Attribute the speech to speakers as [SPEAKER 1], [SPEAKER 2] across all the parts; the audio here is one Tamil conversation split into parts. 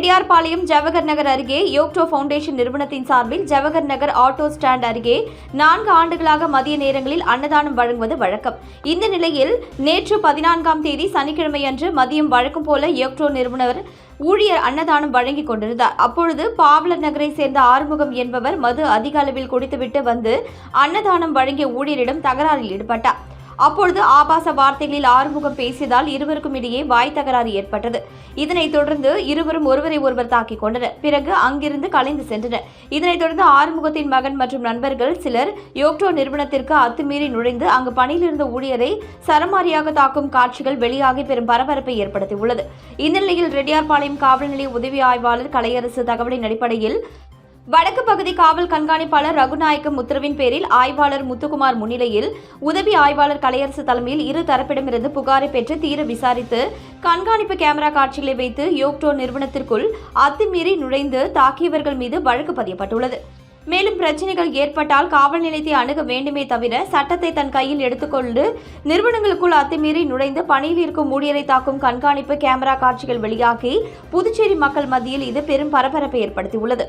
[SPEAKER 1] ரெட்டியார்பாளையம் ஜவஹர் நகர் அருகே யோக்டோ ஃபவுண்டேஷன் நிறுவனத்தின் சார்பில் ஜவஹர் நகர் ஆட்டோ ஸ்டாண்ட் அருகே 4 ஆண்டுகளாக மதிய நேரங்களில் அன்னதானம் வழங்குவது வழக்கம். இந்த நிலையில் நேற்று 14ஆம் தேதி சனிக்கிழமையன்று மதியம் வழக்கம் போல யோக்டோ நிறுவனர் ஊழியர் அன்னதானம் வழங்கிக் கொண்டிருந்தார். அப்பொழுது பாவலர் நகரை சேர்ந்த ஆறுமுகம் என்பவர் மது அதிக அளவில் குடித்துவிட்டு வந்து அன்னதானம் வழங்கிய ஊழியரிடம் தகராறில் ஈடுபட்டார். அப்பொழுது ஆபாச வார்த்தைகளில் ஆறுமுகம் பேசியதால் இருவருக்கும் இடையே வாய் தகராறு ஏற்பட்டது. இதனைத் தொடர்ந்து இருவரும் ஒருவரை ஒருவர் தாக்கிக் கொண்டனர். பிறகு அங்கிருந்து கலைந்து சென்றனர். இதனைத் தொடர்ந்து ஆறுமுகத்தின் மகன் மற்றும் நண்பர்கள் சிலர் யோக்டோ நிறுவனத்திற்கு அத்துமீறி நுழைந்து அங்கு பணியில் இருந்த ஊழியரை சரமாரியாக தாக்கும் காட்சிகள் வெளியாகி பெரும் பரபரப்பை ஏற்படுத்தியுள்ளது. இந்த நிலையில் ரெட்டியார்பாளையம் காவல் நிலைய உதவி ஆய்வாளர் கலையரசு தகவலின் அடிப்படையில் வடக்கு பகுதி காவல் கண்காணிப்பாளர் ரகுநாயக்கம் உத்தரவின் பேரில் ஆய்வாளர் முத்துக்குமார் முன்னிலையில் உதவி ஆய்வாளர் கலையரசு தலைமையில் இரு தரப்பிடமிருந்து புகாரை பெற்று தீர விசாரித்து கண்காணிப்பு கேமரா காட்சிகளை வைத்து யோக்டோ நிறுவனத்திற்குள் அத்துமீறி நுழைந்து தாக்கியவர்கள் மீது வழக்கு பதியப்பட்டுள்ளது. மேலும் பிரச்சனைகள் ஏற்பட்டால் காவல் நிலையத்தை அணுக வேண்டுமே தவிர சட்டத்தை தன் கையில் எடுத்துக்கொண்டு நிறுவனங்களுக்குள் அத்துமீறி நுழைந்து பணியில் இருக்கும் ஊழியரை தாக்கும் கண்காணிப்பு கேமரா காட்சிகள் வெளியாகி புதுச்சேரி மக்கள் மத்தியில் இது பெரும் பரபரப்பை ஏற்படுத்தியுள்ளது.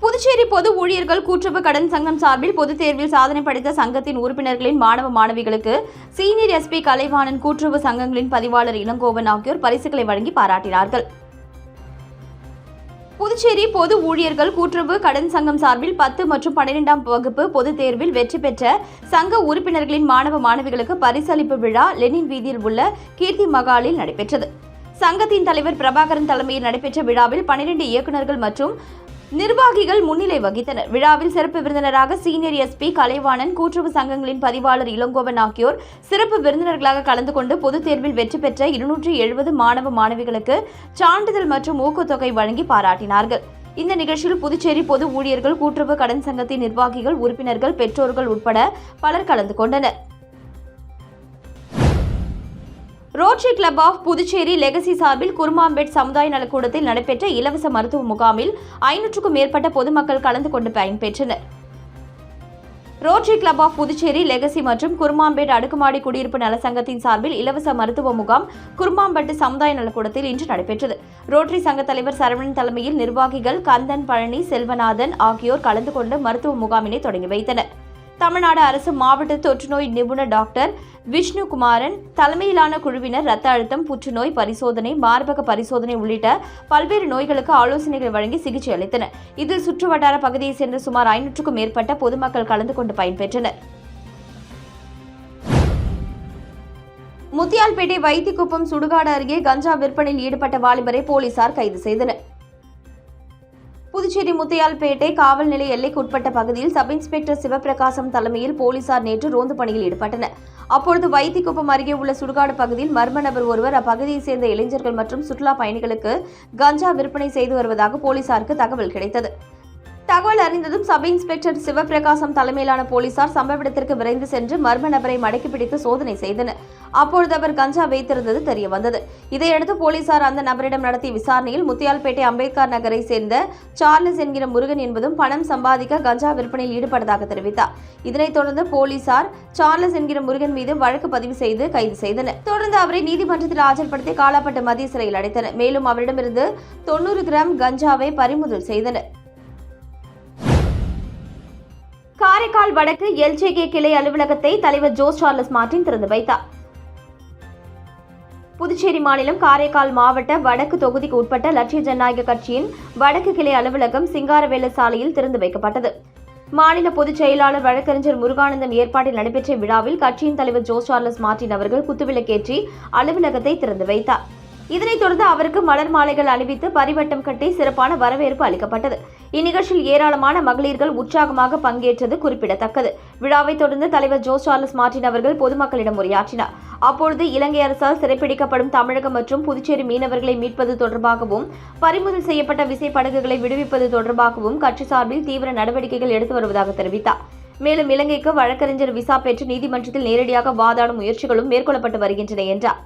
[SPEAKER 1] புதுச்சேரி பொது ஊழியர்கள் கூட்டுறவு கடன் சங்கம் சார்பில் பொதுத் தேர்வில் சாதனை படைத்த சங்கத்தின் உறுப்பினர்களின் மாணவ மாணவிகளுக்கு சீனியர் எஸ்பி கலைவாணன் கூட்டுறவு சங்கங்களின் பதிவாளர் இளங்கோவன் ஆகியோர் பரிசுகளை வழங்கி பாராட்டினார்கள். புதுச்சேரி பொது ஊழியர்கள் கூட்டுறவு கடன் சங்கம் சார்பில் 10 மற்றும் 12ஆம் வகுப்பு பொதுத் தேர்வில் வெற்றி பெற்ற சங்க உறுப்பினர்களின் மாணவ மாணவிகளுக்கு பரிசளிப்பு விழா லெனின் வீதியில் உள்ள கீர்த்தி மகாலில் நடைபெற்றது. சங்கத்தின் தலைவர் பிரபாகரன் தலைமையில் நடைபெற்ற விழாவில் 12 இயக்குநர்கள் மற்றும் நிர்வாகிகள் முன்னிலை வகித்தனர். விழாவில் சிறப்பு விருந்தினராக சீனியர் எஸ்பி கலைவாணன், கூட்டுறவு சங்கங்களின் பதிவாளர் இளங்கோவன் ஆகியோர் சிறப்பு விருந்தினர்களாக கலந்து கொண்டு பொதுத் தேர்வில் வெற்றி பெற்ற 270 மாணவ மாணவிகளுக்கு சான்றிதழ் மற்றும் ஊக்கத்தொகை வழங்கி பாராட்டினார்கள். இந்த நிகழ்ச்சியில் புதுச்சேரி பொது ஊழியர்கள் கூட்டுறவு கடன் சங்கத்தின் நிர்வாகிகள், உறுப்பினர்கள், பெற்றோர்கள் உட்பட பலர் கலந்து கொண்டனர். Rotary Club of Puducherry Legacy சார்பில் குருமாம்பேட் சமுதாய நலக்கூடத்தில் நடைபெற்ற இலவச மருத்துவ முகாமில் 500க்கும் மேற்பட்ட பொதுமக்கள் கலந்து கொண்டு பயன்பெற்றனர். Rotary Club of Puducherry legacy மற்றும் குருமாம்பேட் அடுக்குமாடி குடியிருப்பு நலசங்கத்தின் சார்பில் இலவச மருத்துவ முகாம் குருமாம்பட்டு சமுதாய நலக்கூடத்தில் இன்று நடைபெற்றது. ரோட்டரி சங்க தலைவர் சரவணன் தலைமையில் நிர்வாகிகள் கந்தன், பழனி, செல்வநாதன் ஆகியோர் கலந்து கொண்டு மருத்துவ முகாமினை தொடங்கி வைத்தனர். தமிழ்நாடு அரசு மாவட்ட தொற்றுநோய் நிபுணர் டாக்டர் விஷ்ணுகுமாரன் தலைமையிலான குழுவினர் இரத்த அழுத்தம், புற்றுநோய் பரிசோதனை, மார்பக பரிசோதனை உள்ளிட்ட பல்வேறு நோய்களுக்கு ஆலோசனைகள் வழங்கி சிகிச்சை அளித்தனர். இதில் சுற்றுவட்டார பகுதியைச் சேர்ந்த சுமார் 500க்கும் மேற்பட்ட பொதுமக்கள் கலந்து கொண்டு பயன்பெற்றனர். முத்தியால்பேட்டை வைத்திக்குப்பம் சுடுகாடு அருகே கஞ்சா விற்பனையில் ஈடுபட்ட வாலிபரை போலீசார் கைது செய்தனர். புதுச்சேரி முத்தியால்பேட்டை காவல் நிலைய எல்லைக்குட்பட்ட பகுதியில் சப் இன்ஸ்பெக்டர் சிவபிரகாசம் தலைமையில் போலீசார் நேற்று ரோந்து பணியில் ஈடுபட்டனர். அப்பொழுது வைத்திக்குப்பம் அருகே உள்ள சுடுகாடு பகுதியில் மர்ம நபர் ஒருவர் அப்பகுதியைச் சேர்ந்த இளைஞர்கள் மற்றும் சுற்றுலா பயணிகளுக்கு கஞ்சா விற்பனை செய்து வருவதாக போலீசாருக்கு தகவல் கிடைத்தது. தகவல் அறிந்ததும் சப் இன்ஸ்பெக்டர் சிவபிரகாசம் தலைமையிலான போலீசார் சம்பவ இடத்திற்கு விரைந்து சென்று மர்ம நபரை மடக்கி பிடித்து சோதனை செய்தனர். அப்பொழுது அவர் கஞ்சா வைத்திருந்தது தெரியவந்தது. இதையடுத்து போலீசார் அந்த நபரிடம் நடத்திய விசாரணையில் முத்தியால்பேட்டை அம்பேத்கர் நகரை சேர்ந்த சார்லஸ் என்கிற முருகன் என்பதும் பணம் சம்பாதிக்க கஞ்சா விற்பனையில் ஈடுபட்டதாக தெரிவித்தார். இதனைத் தொடர்ந்து போலீசார் சார்லஸ் என்கிற முருகன் மீது வழக்கு பதிவு செய்து கைது செய்தனர். தொடர்ந்து அவரை நீதிமன்றத்தில் ஆஜர்படுத்தி காலாப்பட்டு மத்திய சிறையில் அடைத்தனர். மேலும் அவரிடமிருந்து 90 கிராம் கஞ்சாவை பறிமுதல் செய்தனர். காரைக்கால் வடக்கு எல்ஜேகே கிளை அலுவலகத்தை தலைவர் ஜோஸ் சார்லஸ் மார்ட்டின் திறந்து வைத்தார். புதுச்சேரி மாநிலம் காரைக்கால் மாவட்ட வடக்கு தொகுதிக்கு உட்பட்ட லட்சிய ஜனநாயக கட்சியின் வடக்கு கிளை அலுவலகம் சிங்காரவேல சாலையில் திறந்து வைக்கப்பட்டது. மாநில பொதுச் செயலாளர் வழக்கறிஞர் முருகானந்தம் ஏற்பாட்டில் நடைபெற்ற விழாவில் கட்சியின் தலைவர் ஜோஸ் சார்லஸ் மார்ட்டின் அவர்கள் குத்துவிளக்கேற்றி அலுவலகத்தை திறந்து வைத்தார். இதனைத் தொடர்ந்து அவருக்கு மலர் மாலைகள் அணிவித்து பரிவட்டம் கட்டி சிறப்பான வரவேற்பு அளிக்கப்பட்டது. இந்நிகழ்ச்சியில் ஏராளமான மகளிர்கள் உற்சாகமாக பங்கேற்றது குறிப்பிடத்தக்கது. விழாவை தொடர்ந்து தலைவர் ஜோஸ் சார்லஸ் மார்ட்டின் அவர்கள் பொதுமக்களிடம் உரையாற்றினார். அப்பொழுது இலங்கை அரசால் சிறைப்பிடிக்கப்படும் தமிழகம் மற்றும் புதுச்சேரி மீனவர்களை மீட்பது தொடர்பாகவும் பறிமுதல் செய்யப்பட்ட விசைப்படகுகளை விடுவிப்பது தொடர்பாகவும் கட்சி சார்பில் தீவிர நடவடிக்கைகள் எடுத்து வருவதாக தெரிவித்தார். மேலும் இலங்கைக்கு வழக்கறிஞர் விசா பெற்று நீதிமன்றத்தில் நேரடியாக வாதாடும் முயற்சிகளும் மேற்கொள்ளப்பட்டு வருகின்றன என்றார்.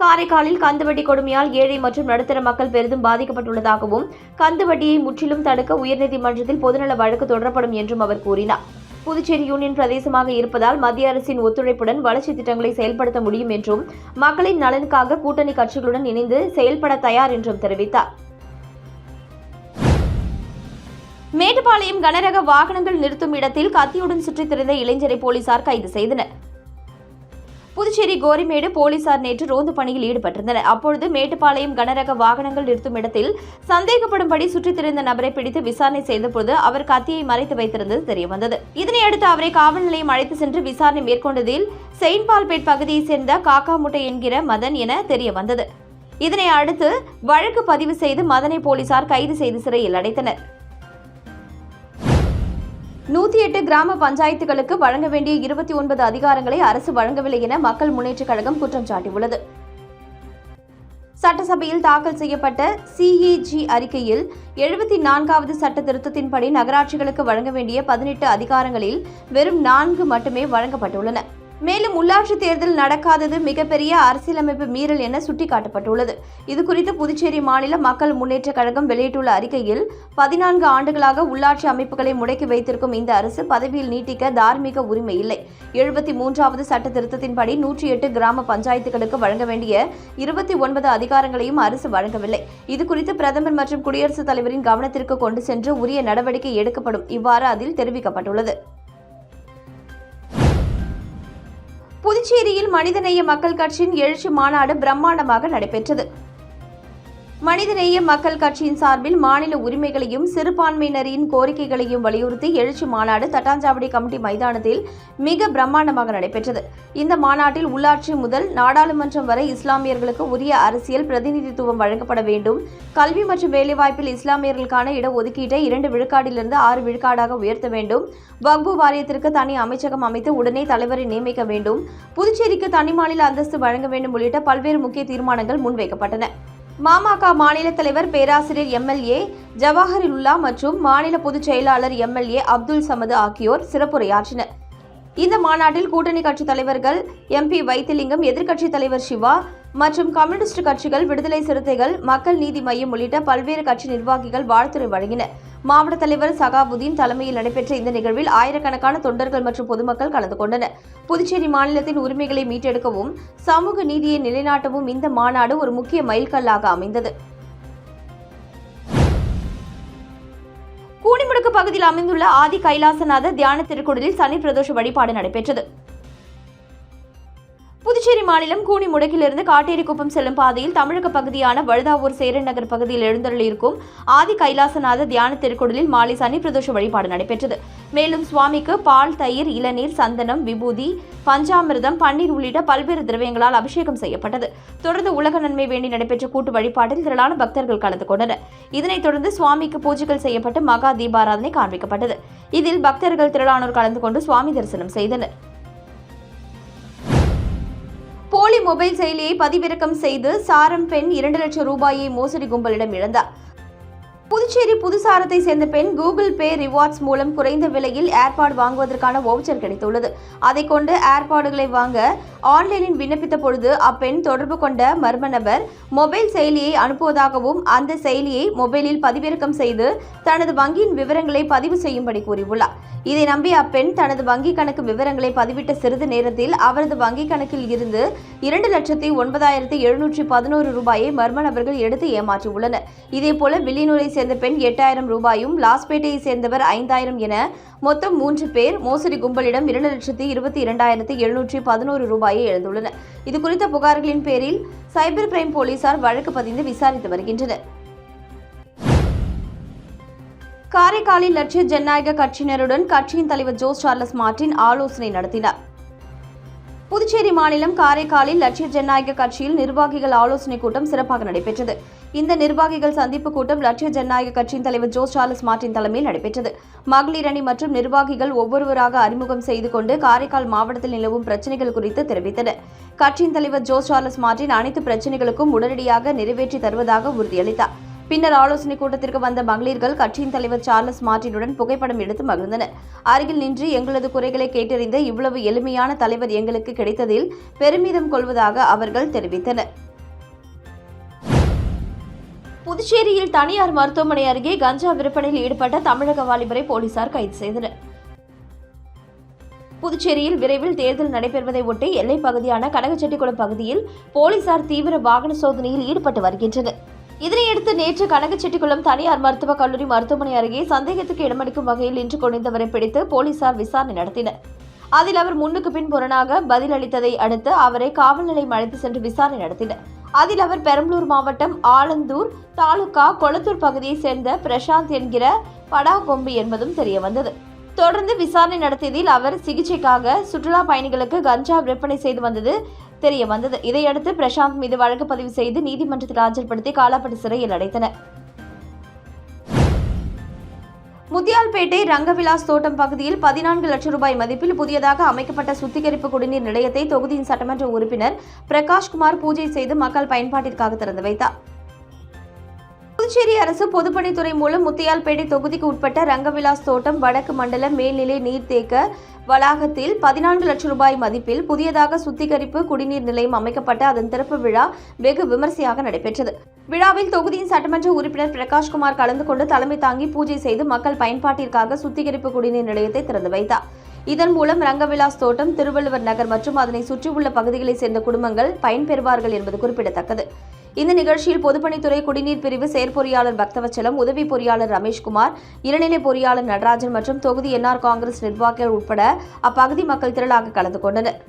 [SPEAKER 1] காரைக்காலில் கந்துவட்டி கொடுமையால் ஏழை மற்றும் நடுத்தர மக்கள் பெரிதும் பாதிக்கப்பட்டுள்ளதாகவும் கந்துவட்டியை முற்றிலும் தடுக்க உயர்நீதிமன்றத்தில் பொதுநல வழக்கு தொடரப்படும் என்றும் அவர் கூறினார். புதுச்சேரி யூனியன் பிரதேசமாக இருப்பதால் மத்திய அரசின் ஒத்துழைப்புடன் வளர்ச்சி திட்டங்களை செயல்படுத்த முடியும் என்றும் மக்களின் நலனுக்காக கூட்டணி கட்சிகளுடன் இணைந்து செயல்பட தயார் என்றும் தெரிவித்தார். மேட்டுப்பாளையம் கனரக வாகனங்கள் நிறுத்தும் இடத்தில் கத்தியுடன் சுற்றித் திரிந்த இளைஞரை போலீசார் கைது செய்தனர். புதுச்சேரி கோரிமேடு போலீசார் நேற்று ரோந்து பணியில் ஈடுபட்டிருந்தனர். அப்பொழுது மேட்டுப்பாளையம் கனரக வாகனங்கள் நிறுத்தும் இடத்தில் சந்தேகப்படும்படி சுற்றித் திரிந்த நபரை பிடித்து விசாரணை செய்தபோது அவர் கத்தியை மறைத்து வைத்திருந்தது தெரியவந்தது. இதனையடுத்து அவரை காவல் நிலையம் அழைத்து சென்று விசாரணை மேற்கொண்டதில் செயின்பால்பேட் பகுதியைச் சேர்ந்த காக்காமுட்டை என்கிற மதன் என தெரியவந்தது. இதனை அடுத்து வழக்கு பதிவு செய்து மதனை போலீசார் கைது செய்து சிறையில் அடைத்தனர். 108 கிராம பஞ்சாயத்துகளுக்கு வழங்க வேண்டிய 29 அதிகாரங்களை அரசு வழங்கவில்லை என மக்கள் முன்னேற்றக் கழகம் குற்றம் சாட்டியுள்ளது. சட்டசபையில் தாக்கல் செய்யப்பட்ட CAG அறிக்கையில் 74வது சட்ட திருத்தத்தின்படி நகராட்சிகளுக்கு வழங்க வேண்டிய 18 அதிகாரங்களில் வெறும் 4 மட்டுமே வழங்கப்பட்டுள்ளன. மேலும் உள்ளாட்சி தேர்தல் நடக்காதது மிகப்பெரிய அரசியலமைப்பு மீறல் என சுட்டிக்காட்டப்பட்டுள்ளது. இதுகுறித்து புதுச்சேரி மாநில மக்கள் முன்னேற்றக் கழகம் வெளியிட்டுள்ள அறிக்கையில் 14 ஆண்டுகளாக உள்ளாட்சி அமைப்புகளை முடக்கி வைத்திருக்கும் இந்த அரசு பதவியில் நீட்டிக்க தார்மீக உரிமை இல்லை. 73வது சட்ட திருத்தத்தின்படி 108 கிராம பஞ்சாயத்துகளுக்கு வழங்க வேண்டிய 29 அதிகாரங்களையும் அரசு வழங்கவில்லை. இதுகுறித்து பிரதமர் மற்றும் குடியரசுத் தலைவரின் கவனத்திற்கு கொண்டு சென்று உரிய நடவடிக்கை எடுக்கப்படும். இவ்வாறு அதில் தெரிவிக்கப்பட்டுள்ளது. புதுச்சேரியில் மனிதநேய மக்கள் கட்சியின் எழுச்சி மாநாடு பிரம்மாண்டமாக நடைபெற்றது. மனிதநேய மக்கள் கட்சியின் சார்பில் மாநில உரிமைகளையும் சிறுபான்மையினரின் கோரிக்கைகளையும் வலியுறுத்தி எழுச்சி மாநாடு தட்டாஞ்சாவடி கமிட்டி மைதானத்தில் மிக பிரம்மாண்டமாக நடைபெற்றது. இந்த மாநாட்டில் உள்ளாட்சி முதல் நாடாளுமன்றம் வரை இஸ்லாமியர்களுக்கு உரிய அரசியல் பிரதிநிதித்துவம் வழங்கப்பட வேண்டும், கல்வி மற்றும் வேலைவாய்ப்பில் இஸ்லாமியர்களுக்கான இடஒதுக்கீட்டை 2 விழுக்காடிலிருந்து 6 விழுக்காடாக உயர்த்த வேண்டும், வக்பு வாரியத்திற்கு தனி அமைச்சகம் அமைத்து உடனே தலைவரை நியமிக்க வேண்டும், புதுச்சேரிக்கு தனி மாநில அந்தஸ்து வழங்க வேண்டும் உள்ளிட்ட பல்வேறு முக்கிய தீர்மானங்கள் முன்வைக்கப்பட்டன. மாமக மாநில தலைவர் பேராசிரியர் MLA ஜவாஹிருல்லா மற்றும் மாநில பொதுச் செயலாளர் MLA அப்துல் சமது ஆகியோர் சிறப்புரையாற்றினர். இந்த மாநாட்டில் கூட்டணி கட்சித் தலைவர்கள் MP வைத்திலிங்கம், எதிர்க்கட்சித் தலைவர் சிவா மற்றும் கம்யூனிஸ்ட் கட்சிகள், விடுதலை சிறுத்தைகள், மக்கள் நீதி மய்யம் உள்ளிட்ட பல்வேறு கட்சி நிர்வாகிகள் வாழ்த்துரை வழங்கினர். மாவட்ட தலைவர் சகாபுதீன் தலைமையில் நடைபெற்ற இந்த நிகழ்வில் ஆயிரக்கணக்கான தொண்டர்கள் மற்றும் பொதுமக்கள் கலந்து கொண்டனர். புதுச்சேரி மாநிலத்தின் உரிமைகளை மீட்டெடுக்கவும் சமூக நீதியை நிலைநாட்டவும் இந்த மாநாடு ஒரு முக்கிய மைல்கல்லாக அமைந்தது. கூனிமுடுக்கு பகுதியில் அமைந்துள்ள ஆதி கைலாசநாதர் தியான திருக்குடலில் சனி பிரதோஷ வழிபாடு நடைபெற்றது. புதுச்சேரி மாநிலம் கூனிமுடுக்கிலிருந்து காட்டேரிக்குப்பம் செல்லும் பாதையில் தமிழக பகுதியான வழுதாவூர் சேரன் நகர் பகுதியில் எழுந்தருளியிருக்கும் ஆதி கைலாசநாதர் தியான திருக்குடலில் மாலை சனி பிரதோஷ வழிபாடு நடைபெற்றது. மேலும் சுவாமிக்கு பால், தயிர், இளநீர், சந்தனம், விபூதி, பஞ்சாமிர்தம், பன்னீர் உள்ளிட்ட பல்வேறு திரவியங்களால் அபிஷேகம் செய்யப்பட்டது. தொடர்ந்து உலக நன்மை வேண்டி நடைபெற்ற கூட்டு வழிபாட்டில் திரளான பக்தர்கள் கலந்து கொண்டனர். இதனைத் தொடர்ந்து சுவாமிக்கு பூஜைகள் செய்யப்பட்டு மகா தீபாராதனை காண்பிக்கப்பட்டது. இதில் பக்தர்கள் திரளானோர் கலந்து கொண்டு சுவாமி தரிசனம் செய்தனர். போலி மொபைல் செயலியை பதிவிறக்கம் செய்து சாரம் பெண் 2 லட்சம் ரூபாயை மோசடி கும்பலிடம் இழந்தார். புதுச்சேரி புதுசாரத்தை சேர்ந்த பெண் கூகுள் பே ரிவார்ட்ஸ் மூலம் குறைந்த விலையில் ஏர்பாட் வாங்குவதற்கான வவுச்சர் கிடைத்துள்ளது. அதை கொண்டு ஏர்பாடுகளை வாங்க ஆன்லைனில் விண்ணப்பித்த பொழுது அப்பெண் தொடர்பு கொண்ட மர்ம நபர் மொபைல் செயலியை அனுப்புவதாகவும் அந்த செயலியை மொபைலில் பதிவிறக்கம் செய்து தனது வங்கியின் விவரங்களை பதிவு செய்யும்படி கூறியுள்ளார். இதை நம்பி அப்பெண் தனது வங்கி கணக்கு விவரங்களை பதிவிட்ட சிறிது நேரத்தில் அவரது வங்கி கணக்கில் இருந்து 2,09,711 ரூபாயை மர்ம நபர்கள் எடுத்து ஏமாற்றியுள்ளனர். இதேபோல வில்லியனூரை சேர்ந்த பெண் 8,000 ரூபாயும், லாஸ்பேட்டையை சேர்ந்தவர் 5,000 என மொத்தம் 3 பேர் மோசடி கும்பலிடம் 2,22,711 ரூபாயை இழந்துள்ளனர். இதுகுறித்த புகார்களின் பேரில் சைபர் கிரைம் போலீசார் வழக்கு பதிந்து விசாரித்து வருகின்றனர். காரைக்காலில் லட்சிய ஜனநாயக கட்சியினருடன் கட்சியின் தலைவர் ஜோஸ் சார்லஸ் மார்டின் ஆலோசனை நடத்தினார். புதுச்சேரி மாநிலம் காரைக்காலில் லட்சிய ஜனநாயக கட்சியில் நிர்வாகிகள் ஆலோசனை கூட்டம் சிறப்பாக நடைபெற்றது. இந்த நிர்வாகிகள் சந்திப்பு கூட்டம் லட்சிய ஜனநாயக கட்சியின் தலைவர் ஜோஸ் சார்லஸ் மார்டின் தலைமையில் நடைபெற்றது. மகளிர் அணி மற்றும் நிர்வாகிகள் ஒவ்வொருவராக அறிமுகம் செய்து கொண்டு காரைக்கால் மாவட்டத்தில் நிலவும் பிரச்சினைகள் குறித்து தெரிவித்தனர். கட்சியின் தலைவர் ஜோஸ் சார்லஸ் மார்டின் அனைத்து பிரச்சினைகளுக்கும் உடனடியாக நிறைவேற்றி தருவதாக உறுதியளித்தார். பின்னர் ஆலோசனை கூட்டத்திற்கு வந்த மகளிர்கள் கட்சியின் தலைவர் சார்லஸ் மார்டினுடன் புகைப்படம் எடுத்து மகிழ்ந்தனர். அருகில் நின்று எங்களது குறைகளை கேட்டறிந்த இவ்வளவு எளிமையான தலைவர் எங்களுக்கு கிடைத்ததில் பெருமிதம் கொள்வதாக அவர்கள் தெரிவித்தனர். புதுச்சேரியில் தனியார் மருத்துவமனை அருகே கஞ்சா விற்பனையில் ஈடுபட்ட தமிழக வாலிபரை போலீசார் கைது செய்தனர். புதுச்சேரியில் விரைவில் தேர்தல் நடைபெறுவதை ஒட்டி எல்லைப் பகுதியான கனகச்செட்டிக்குளம் பகுதியில் போலீசார் தீவிர வாகன சோதனையில் ஈடுபட்டு வருகின்றனர். இதனையடுத்து நேற்று கனகச்செட்டிக்குளம் தனியார் மருத்துவக் கல்லூரி மருத்துவமனை அருகே சந்தேகத்துக்கு இடமளிக்கும் வகையில் நின்று கொண்டிருந்தவரை பிடித்து போலீசார் விசாரணை நடத்தினர். அதில் அவர் முன்னுக்கு பின் புறனாக பதிலளித்ததை அடுத்து அவரை காவல் நிலையம் அழைத்து சென்று விசாரணை நடத்தினர். அதில் அவர் பெரம்பலூர் மாவட்டம் ஆலந்தூர் தாலுகா கொளத்தூர் பகுதியைச் சேர்ந்த பிரசாந்த் என்கிற படாகொம்பு என்பதும் தெரியவந்தது. தொடர்ந்து விசாரணை நடத்தியதில் அவர் சிகிச்சைக்காக சுற்றுலா பயணிகளுக்கு கஞ்சா விற்பனை செய்து வந்தது தெரியவந்தது. இதையடுத்து பிரசாந்த் மீது வழக்கு பதிவு செய்து நீதிமன்றத்தில் ஆஜர்படுத்தி காலாப்பட்டு சிறையில் அடைத்தனர். முத்தியால்பேட்டை ரங்கவிலாஸ் தோட்டம் பகுதியில் 14 லட்சம் ரூபாய் மதிப்பில் புதியதாக அமைக்கப்பட்ட சுத்திகரிப்பு குடிநீர் நிலையத்தை தொகுதியின் சட்டமன்ற உறுப்பினர் பிரகாஷ்குமார் பூஜை செய்து மக்கள் பயன்பாட்டிற்காக திறந்து வைத்தார். புதுச்சேரி அரசு பொதுப்பணித்துறை மூலம் முத்தியால்பேட்டை தொகுதிக்கு உட்பட்ட ரங்கவிலாஸ் தோட்டம் வடக்கு மண்டல மேல்நிலை நீர்த்தேக்க வளாகத்தில் 14 லட்சம் ரூபாய் மதிப்பில் புதியதாக சுத்திகரிப்பு குடிநீர் நிலையம் அமைக்கப்பட்ட அதன் திறப்பு விழா வெகு விமரிசையாக நடைபெற்றது. விழாவில் தொகுதியின் சட்டமன்ற உறுப்பினர் பிரகாஷ்குமார் கலந்து கொண்டு தலைமை தாங்கி பூஜை செய்து மக்கள் பயன்பாட்டிற்காக சுத்திகரிப்பு குடிநீர் நிலையத்தை திறந்து வைத்தார். இதன் மூலம் ரங்கவிலாஸ் தோட்டம், திருவள்ளுவர் நகர் மற்றும் அதனை சுற்றியுள்ள பகுதிகளைச் சேர்ந்த குடும்பங்கள் பயன்பெறுவார்கள் என்பது குறிப்பிடத்தக்கது. இந்த நிகழ்ச்சியில் பொதுப்பணித்துறை குடிநீர் பிரிவு செயற்பொறியாளர் பக்தவச்சலம், உதவி பொறியாளர் ரமேஷ்குமார், இளநிலை பொறியாளர் நடராஜன் மற்றும் தொகுதி என்ஆர் காங்கிரஸ் நிர்வாகிகள் உட்பட அப்பகுதி மக்கள் திரளாக கலந்து கொண்டனர்.